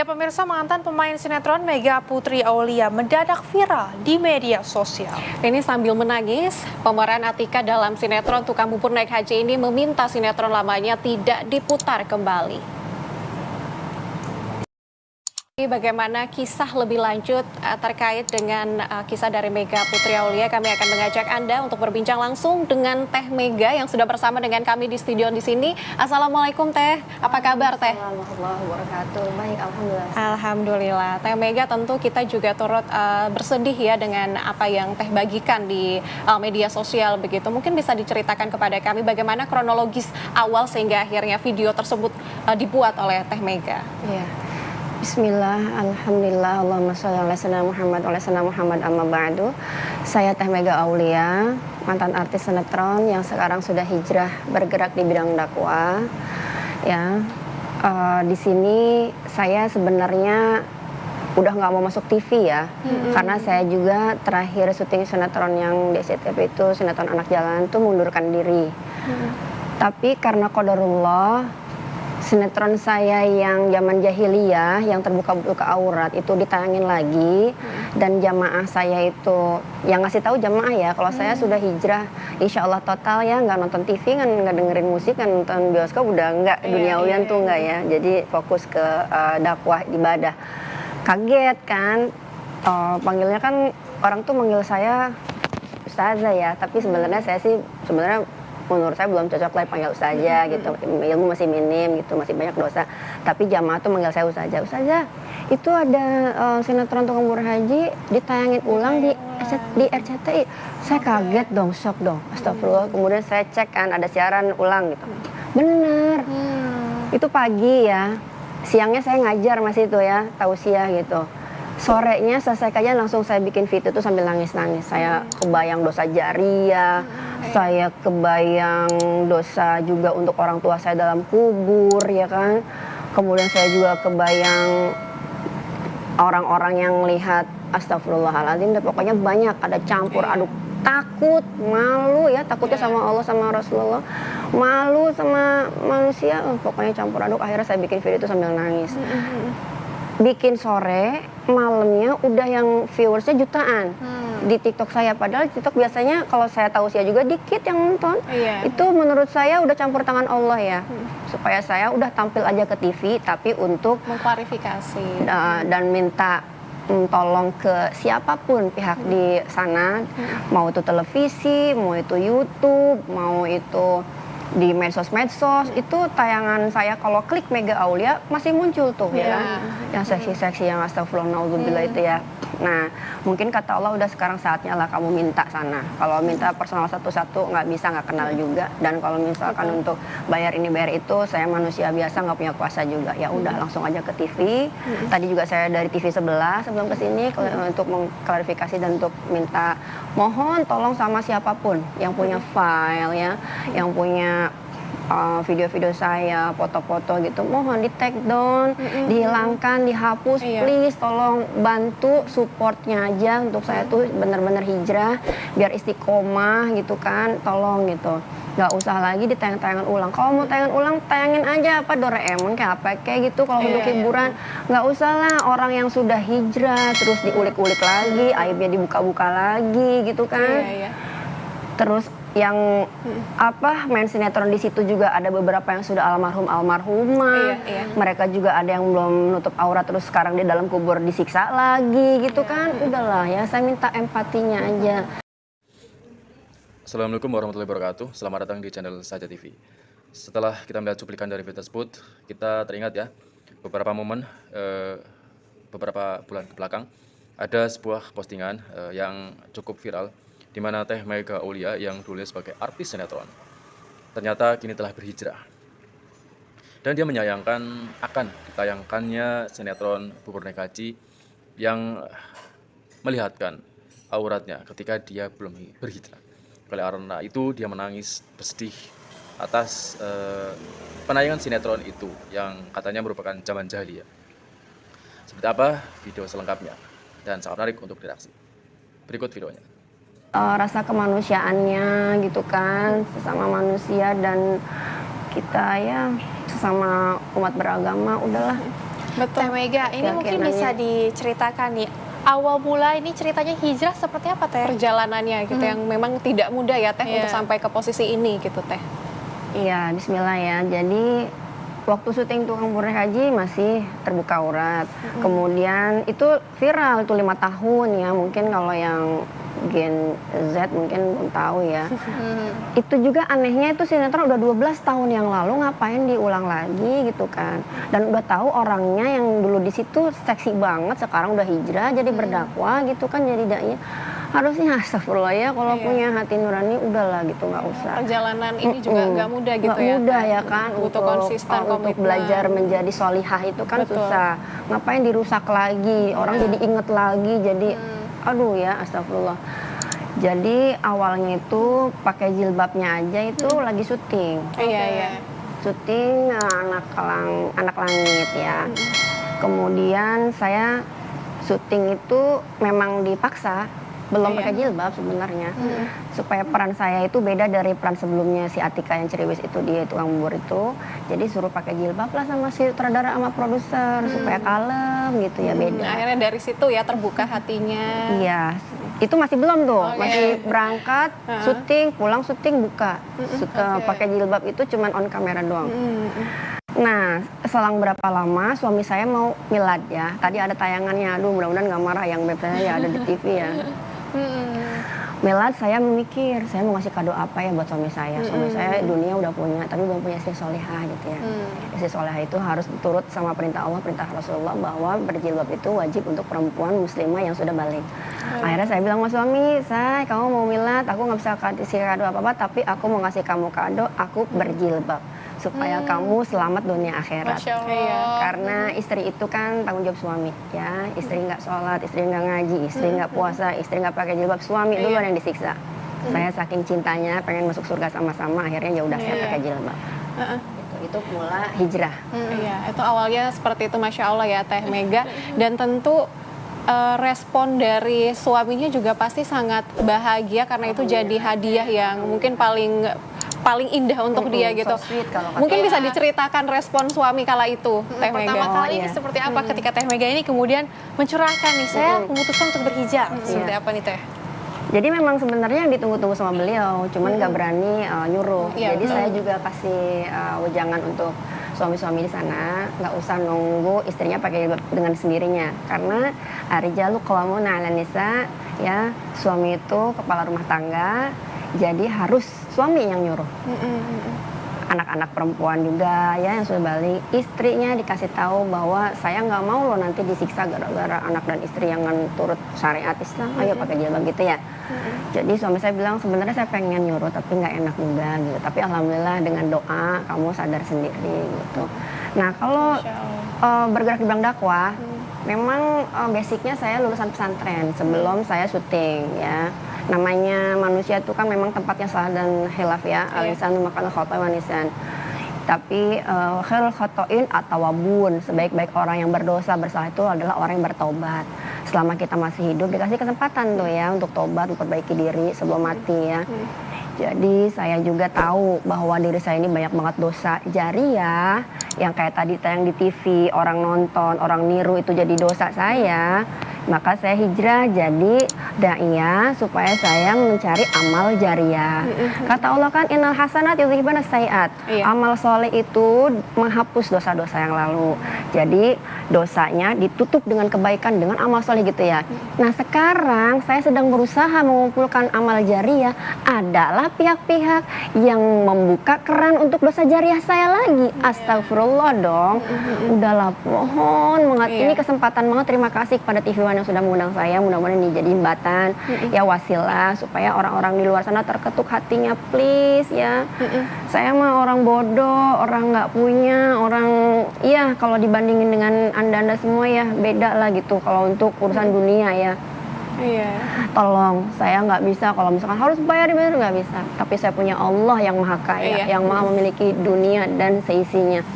Ya pemirsa, mantan pemain sinetron Mega Putri Aulia mendadak viral di media sosial. Ini sambil menangis, pemeran Atika dalam sinetron Tukang Bubur Naik Haji ini meminta sinetron lamanya tidak diputar kembali. Bagaimana kisah lebih lanjut terkait dengan kisah dari Mega Putri Aulia, kami akan mengajak Anda untuk berbincang langsung dengan Teh Mega yang sudah bersama dengan kami di studio di sini. Assalamualaikum Teh, apa kabar Teh? Warahmatullahi wabarakatuh. Baik, alhamdulillah. Alhamdulillah. Teh Mega, tentu kita juga turut bersedih ya dengan apa yang Teh bagikan di media sosial begitu. Mungkin bisa diceritakan kepada kami bagaimana kronologis awal sehingga akhirnya video tersebut dibuat oleh Teh Mega. Iya. Bismillah, alhamdulillah, Allahumma sholli ala sayyidina Muhammad amma ba'du. Saya Teh Mega Aulia, mantan artis sinetron yang sekarang sudah hijrah bergerak di bidang dakwah. Ya, di sini saya sebenarnya udah nggak mau masuk TV ya, karena saya juga terakhir syuting sinetron yang di SCTV itu sinetron Anak Jalan tuh mundurkan diri. Tapi karena qadarullah, sinetron saya yang zaman jahiliyah yang terbuka-buka aurat itu ditayangin lagi, dan jamaah saya itu yang ngasih tahu jamaah ya kalau saya sudah hijrah insya Allah total ya, nggak nonton TV, nggak dengerin musik, nggak nonton bioskop, udah nggak duniawian tuh nggak ya, jadi fokus ke dakwah ibadah. Kaget kan, panggilnya kan orang tuh manggil saya ustazah ya, tapi sebenarnya saya sih menurut saya belum cocok lah panggil ustazah gitu, ilmu masih minim gitu, masih banyak dosa. Tapi jamaah tuh manggil saya ustazah. Ustazah, itu ada sinetron Tukang Bubur Haji ditayangin ulang di RCTI. Saya kaget dong, shock dong, astagfirullah. Kemudian saya cek kan ada siaran ulang gitu. Bener, itu pagi ya, siangnya saya ngajar masih itu ya, tausiah gitu. Sorenya selesai kajian langsung saya bikin video tuh sambil nangis-nangis. Saya kebayang dosa jariah, saya kebayang dosa juga untuk orang tua saya dalam kubur ya kan. Kemudian saya juga kebayang orang-orang yang lihat, astagfirullahaladzim, dan pokoknya banyak, ada campur aduk, takut, malu ya, takutnya sama Allah sama Rasulullah, malu sama manusia, pokoknya campur aduk. Akhirnya saya bikin video itu sambil nangis. Bikin sore, malamnya udah yang viewersnya jutaan di TikTok saya. Padahal TikTok biasanya kalau saya tahu sih juga dikit yang nonton. Itu menurut saya udah campur tangan Allah ya, supaya saya udah tampil aja ke TV, tapi untuk mengklarifikasi dan minta tolong ke siapapun pihak di sana, mau itu televisi, mau itu YouTube, mau itu di medsos itu tayangan saya kalau klik Mega Aulia masih muncul tuh ya kan, yang seksi-seksi yang astagfirullah naudzubillah itu ya. Nah mungkin kata Allah udah sekarang saatnya lah kamu minta sana. Kalau minta personal satu-satu nggak bisa, nggak kenal juga. Dan kalau misalkan untuk bayar ini bayar itu, saya manusia biasa nggak punya kuasa juga. Ya udah langsung aja ke TV. Tadi juga saya dari TV sebelah sebelum kesini untuk mengklarifikasi dan untuk minta mohon tolong sama siapapun yang punya file ya, yang punya video-video saya, foto-foto gitu, mohon di take down, dihilangkan, dihapus, please tolong bantu supportnya aja untuk saya tuh benar-benar hijrah biar istiqomah gitu kan, tolong gitu. Nggak usah lagi ditayang-tayangan ulang. Kalau mau tayangan ulang, tayangin aja apa Doraemon kayak apa kayak gitu. Kalau untuk hiburan, nggak usah lah orang yang sudah hijrah terus diulik-ulik lagi, aibnya dibuka-buka lagi gitu kan. Terus yang main sinetron di situ juga ada beberapa yang sudah almarhumah. Mereka juga ada yang belum nutup aurat terus sekarang di dalam kubur disiksa lagi gitu kan. Udahlah ya, saya minta empatinya aja. Assalamualaikum warahmatullahi wabarakatuh. Selamat datang di channel Saja TV. Setelah kita melihat cuplikan dari video tersebut, kita teringat ya beberapa momen beberapa bulan ke belakang ada sebuah postingan yang cukup viral, di mana Teh Mega Aulia yang dulu sebagai artis sinetron ternyata kini telah berhijrah, dan dia menyayangkan akan ditayangkannya sinetron Bubur Naik Haji yang melihatkan auratnya ketika dia belum berhijrah. Oleh karena itu dia menangis bersedih atas penayangan sinetron itu yang katanya merupakan zaman jahiliyah. Seperti apa video selengkapnya dan sangat menarik untuk direaksi. Berikut videonya. Rasa kemanusiaannya gitu kan, sesama manusia dan kita ya sesama umat beragama, udahlah Teh Mega, ini mungkin keyakinannya. bisa diceritakan nih, awal mula ini ceritanya hijrah seperti apa Teh? Perjalanannya gitu yang memang tidak mudah ya Teh Iya. untuk sampai ke posisi ini gitu Teh. Iya, bismillah ya. Jadi waktu syuting tukang pureh haji masih terbuka aurat. Kemudian itu viral itu 5 tahun ya. Mungkin kalau yang Gen Z mungkin belum tahu ya. Itu juga anehnya itu sinetron udah 12 tahun yang lalu ngapain diulang lagi gitu kan. Dan udah tahu orangnya yang dulu di situ seksi banget, sekarang udah hijrah jadi berdakwah gitu kan, jadi dai. Harusnya astagfirullah ya kalau Iya. punya hati nurani udahlah gitu, nggak usah. Perjalanan ini juga nggak mudah gitu Nggak ya. mudah Teh. ya kan Butuh konsisten, untuk komitmen. belajar menjadi solihah itu kan Betul. susah. Ngapain dirusak lagi, orang jadi inget lagi, jadi aduh ya astagfirullah. Jadi awalnya itu pakai jilbabnya aja itu lagi syuting. Iya, iya. Syuting anak langit ya. Kemudian saya syuting itu memang dipaksa, belum Iya. pakai jilbab sebenarnya, supaya peran saya itu beda dari peran sebelumnya si Atika yang ceriwis itu, dia tukang bubur itu. Jadi suruh pakai jilbab lah sama si sutradara sama produser supaya kalem gitu ya, beda. Akhirnya dari situ ya terbuka hatinya. Iya, itu masih belum tuh, Oke. masih berangkat, syuting, pulang syuting, buka. Oke. Pakai jilbab itu cuman on kamera doang. Mm, Nah, selang berapa lama suami saya mau milad ya. Tadi ada tayangannya, aduh mudah-mudahan nggak marah yang beb saya ya ada di TV ya. Milad saya memikir, saya mau ngasih kado apa ya buat suami saya. Suami saya dunia udah punya, tapi belum punya istri solehah gitu ya. Istri solehah itu harus turut sama perintah Allah, perintah Rasulullah bahwa berjilbab itu wajib untuk perempuan muslimah yang sudah balik. Akhirnya saya bilang sama suami, "Say, kamu mau milad, aku nggak bisa kasih kado apa-apa, tapi aku mau ngasih kamu kado, aku berjilbab supaya kamu selamat dunia akhirat." Masya Allah. Iya. Karena istri itu kan tanggung jawab suami ya. Istri nggak sholat, istri nggak ngaji, istri nggak puasa, istri nggak pakai jilbab, suami duluan yang disiksa. Saya saking cintanya pengen masuk surga sama-sama, akhirnya ya udah saya pakai jilbab. Itu mula hijrah. Iya, itu awalnya seperti itu, Masya Allah ya Teh Mega. Dan tentu respon dari suaminya juga pasti sangat bahagia karena itu jadi hadiah yang mungkin paling indah untuk dia gitu. So sweet kalau kata Mungkin Iya. bisa diceritakan respon suami kala itu, Teh Pertama Mega. kali ini iya. seperti apa ketika Teh Mega ini kemudian mencurahkan nih, saya memutuskan untuk berhijab. Seperti apa nih Teh? Jadi memang sebenarnya yang ditunggu-tunggu sama beliau, cuman nggak berani nyuruh. Iya, Jadi betul. saya juga kasih wejangan untuk suami-suami di sana, nggak usah nunggu istrinya pakai jilbab dengan sendirinya. Karena arijalu qawwamuna 'alan nisa, ya suami itu kepala rumah tangga, jadi harus suami yang nyuruh. Anak-anak perempuan juga ya yang sudah balik, istrinya dikasih tahu bahwa saya nggak mau loh nanti disiksa gara-gara anak dan istri yang nggak turut syariat Islam, ayo pakai jilbab gitu ya. Jadi suami saya bilang sebenarnya saya pengen nyuruh tapi nggak enak juga gitu. Tapi alhamdulillah dengan doa kamu sadar sendiri gitu. Nah kalau bergerak di bidang dakwah, memang basicnya saya lulusan pesantren sebelum saya syuting ya. Namanya manusia itu kan memang tempatnya salah dan khilaf ya. Al-insanu makan khotoy wa nisan. Tapi khairul khotoin atau wabun, sebaik-baik orang yang berdosa bersalah itu adalah orang yang bertobat. Selama kita masih hidup dikasih kesempatan tuh ya untuk tobat, memperbaiki diri sebelum mati ya. Jadi saya juga tahu bahwa diri saya ini banyak banget dosa jariah yang kayak tadi tayang di TV, orang nonton, orang niru itu jadi dosa saya. Maka saya hijrah jadi da'iyah supaya saya mencari amal jariah. Kata Allah kan innal hasanat yudhibana sayiat. Iya. Amal soleh itu menghapus dosa-dosa yang lalu. Jadi dosanya ditutup dengan kebaikan dengan amal soleh gitu ya. Nah sekarang saya sedang berusaha mengumpulkan amal jariah. Adalah pihak-pihak yang membuka keran untuk dosa jariah saya lagi. Astagfirullah dong. Udahlah pohon banget. Iya. Ini kesempatan banget. Terima kasih kepada TV One yang sudah mengundang saya. Mudah-mudahan ini jadi jembatan ya, wasilah supaya orang-orang di luar sana terketuk hatinya, please ya. Saya mah orang bodoh, orang nggak punya, orang ya kalau dibandingin dengan anda semua ya beda lah gitu kalau untuk urusan dunia ya. Iya. Tolong, saya nggak bisa kalau misalkan harus bayar nggak bisa. Tapi saya punya Allah yang maha kaya, Iya. yang maha memiliki dunia dan seisinya.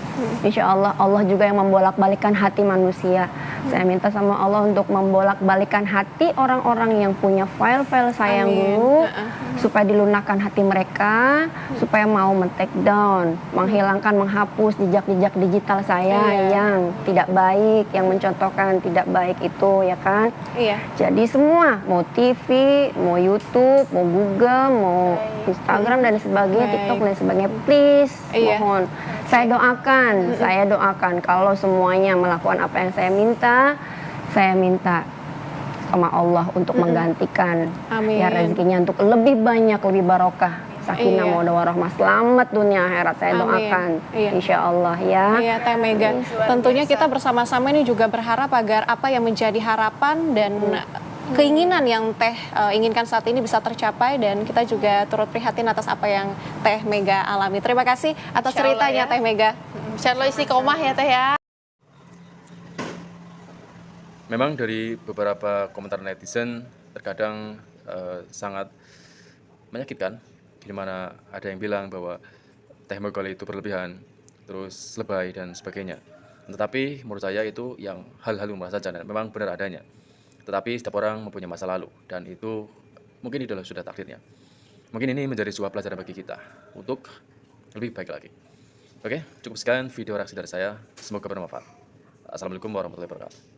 Insya Allah, Allah juga yang membolak-balikan hati manusia. Saya minta sama Allah untuk membolak-balikan hati orang-orang yang punya file-file saya yang Amin. dulu, supaya dilunakkan hati mereka, supaya mau men-take down, menghilangkan, menghapus jejak-jejak digital saya yang tidak baik, yang mencontohkan tidak baik itu, ya kan? Iya. Jadi semua, mau TV, mau YouTube, mau Google, mau Instagram dan sebagainya, Baik. TikTok dan sebagainya, please, Iya. mohon. Saya doakan kalau semuanya melakukan apa yang saya minta sama Allah untuk menggantikan Amin. ya rezekinya untuk lebih banyak, lebih barokah. Sakinah Iya. mawaddah warahmah, selamat dunia akhirat saya Amin. doakan. Iya. Insya Allah ya. Iya, Teh Mega. Tentunya kita bersama-sama ini juga berharap agar apa yang menjadi harapan dan keinginan yang Teh inginkan saat ini bisa tercapai, dan kita juga turut prihatin atas apa yang Teh Mega alami. Terima kasih atas Insya Allah ceritanya ya. Teh Mega. Insya Allah istiqomah ya Teh ya. Memang dari beberapa komentar netizen terkadang sangat menyakitkan, di mana ada yang bilang bahwa Teh Mega itu berlebihan, terus lebay dan sebagainya. Tetapi menurut saya itu yang hal-hal lumrah saja dan memang benar adanya. Tetapi setiap orang mempunyai masa lalu dan itu mungkin itulah sudah takdirnya. Mungkin ini menjadi sebuah pelajaran bagi kita untuk lebih baik lagi. Oke, cukup sekian video reaksi dari saya. Semoga bermanfaat. Assalamualaikum warahmatullahi wabarakatuh.